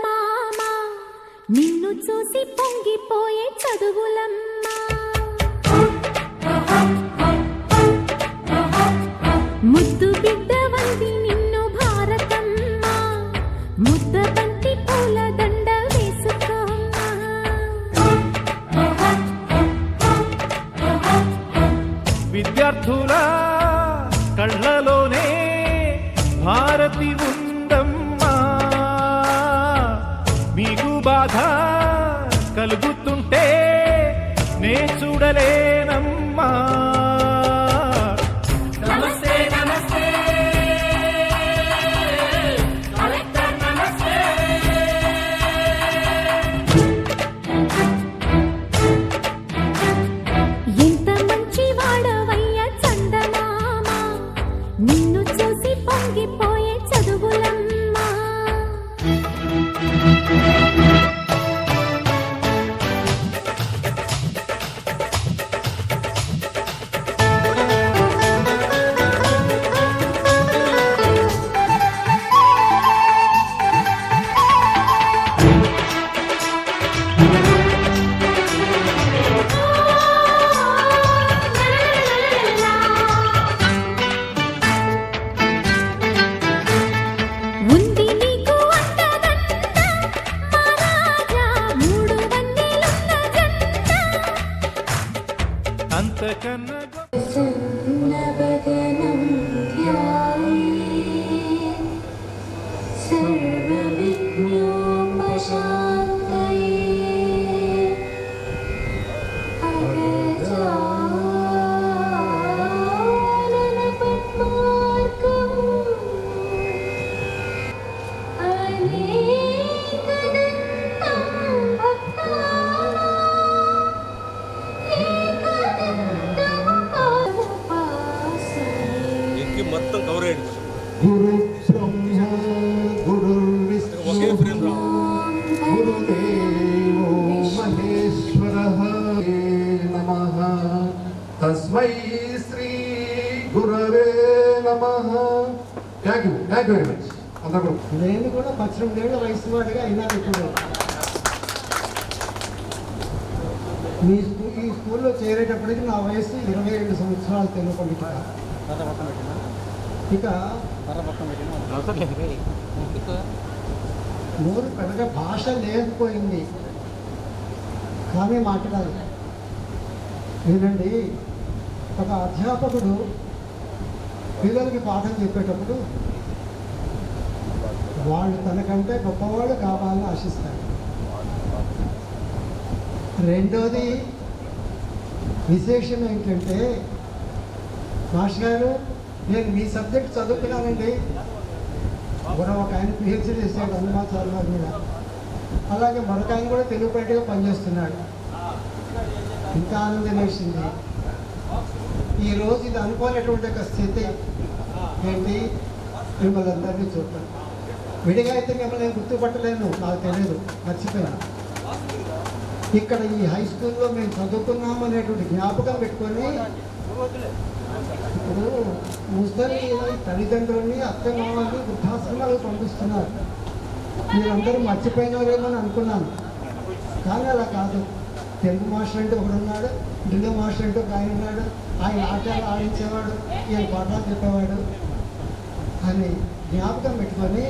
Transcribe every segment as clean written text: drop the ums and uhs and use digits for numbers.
చందమామ నిన్ను చూసి పొంగిపోయే చదువులమ్మా ముద్దు బిడ్డ వంది నిన్ను భారతమ్మ ముద్ద బంతి పూల దండ వేసుకోమ్మా విద్యార్థుల కళ్ళలోనే భారతి ఉందమ్మా మీకు బాధ కలుగుతుంటే నే చూడలేనమ్మా నమస్తే నమస్తే కలెక్టర్ నమస్తే ఎంత మంచి వాడవయ్య చందమామ నిన్ను చూసి పొంగిపోయే చదువులమ్మా ఉంది నీకు అంతదండ మహారాజా మూడు వన్నెలున్న జంట అంతకన్నా సన్నవదనం ధ్యాయే సర్వవిఘ్నోపశాంతయే అగజానన పద్మార్కం అనేకదంతం భక్తానాం ఏకదంతం ఉపాసనే ఎక్కి మొత్తం కవర్ అయ్యింది. గురు బ్రహ్మ గురు ఒకే ఫ్రేమ్ రా. గురుదేవో మహేశ్వరః నమః తస్మై శ్రీ గురవే నమః. థ్యాంక్ యూ వెరీ మచ్ అందరూ. నేను కూడా 18 ఏళ్ల వయసు వాడిగా అయినాను. ఇప్పుడు ఈ స్కూల్లో చేరేటప్పటికి నా వయసు 27 సంవత్సరాలు తెలుగు పండిత. ఇక నోరు పెద్దగా భాష లేకపోయింది కానీ మాట్లాడాలి. వినండి, ఒక అధ్యాపకుడు పిల్లలకి పాఠం చెప్పేటప్పుడు వాళ్ళు తనకంటే గొప్పవాళ్ళు కావాలని ఆశిస్తారు. రెండోది విశేషం ఏంటంటే, మాస్టర్ గారు నేను మీ సబ్జెక్ట్ చదువుకున్నానండి. కూడా ఒక ఆయన పిహెచ్డీ చేశాడు హనుమాచార్య గారి మీద. అలాగే మరొక ఆయన కూడా తెలుగు పేటగా పనిచేస్తున్నాడు. ఇంకా ఆనందం వేసింది. ఈరోజు ఇది అనుకోనటువంటి ఒక స్థితి ఏంటి, మిమ్మల్ని అందరినీ చూడటం. విడిగా అయితే మిమ్మల్ని నేను గుర్తుపట్టలేను, నాకు తెలియదు, మర్చిపోయాను. ఇక్కడ ఈ హై స్కూల్లో మేము చదువుకున్నాము అనేటువంటి జ్ఞాపకం పెట్టుకొని ఇప్పుడు ముసలి తల్లిదండ్రులని అత్తమామల్ని వృద్ధాశ్రమాలకు పంపిస్తున్నారు. మీరందరూ మర్చిపోయినారేమో అని అనుకున్నాను, కానీ అలా కాదు. తెలుగు మాస్టర్ అంటే ఒకడున్నాడు, ఢిల్లీ మాస్టర్ అంటే ఒక ఆయన ఉన్నాడు. ఆయన ఆటలు ఆడించేవాడు, ఈయన పాఠాలు చెప్పేవాడు అని జ్ఞాపకం పెట్టుకొని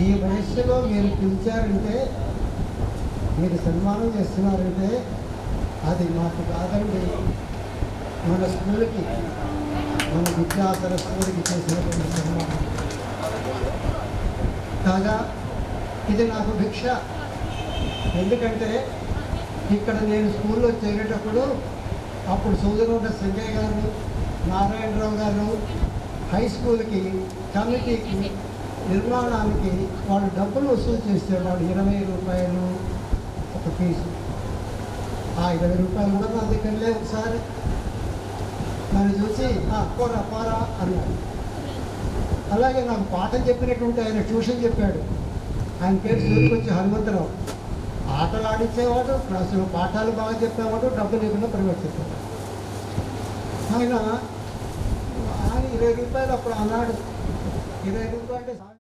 ఈ వయస్సులో మీరు పిలిచారంటే, మీరు సన్మానం చేస్తున్నారంటే అది మాకు కాదండి, మన స్కూల్కి, మన విద్యా సరస్వతికి చేసినటువంటి సన్మానం. కాగా ఇది నాకు భిక్ష. ఎందుకంటే ఇక్కడ నేను స్కూల్లో చేరేటప్పుడు అప్పుడు సోదరుడు సంజయ్ గారు, నారాయణరావు గారు హై స్కూల్కి కమిటీకి నిర్మాణానికి వాళ్ళు డబ్బులు వసూలు చేసేవాళ్ళు. 20 రూపాయలు ఒక ఫీజు. ఆ 20 రూపాయలు కూడా నా దగ్గర లేవు. ఒకసారి నన్ను చూసి పోరా పోరా అన్నాడు. అలాగే నాకు పాఠం చెప్పినటువంటి ఆయన ట్యూషన్ చెప్పాడు. ఆయన పేరు సూర్యకొచ్చి హనుమంతరావు. ఆటలు ఆడించేవాడు, క్లాసులో పాఠాలు బాగా చెప్పేవాడు, డబ్బు లేకుండా ప్రైవేట్ చెప్పేవాడు. ఆయన 20 రూపాయలు అప్పుడు అన్నాడు. 20 రూపాయలు అంటే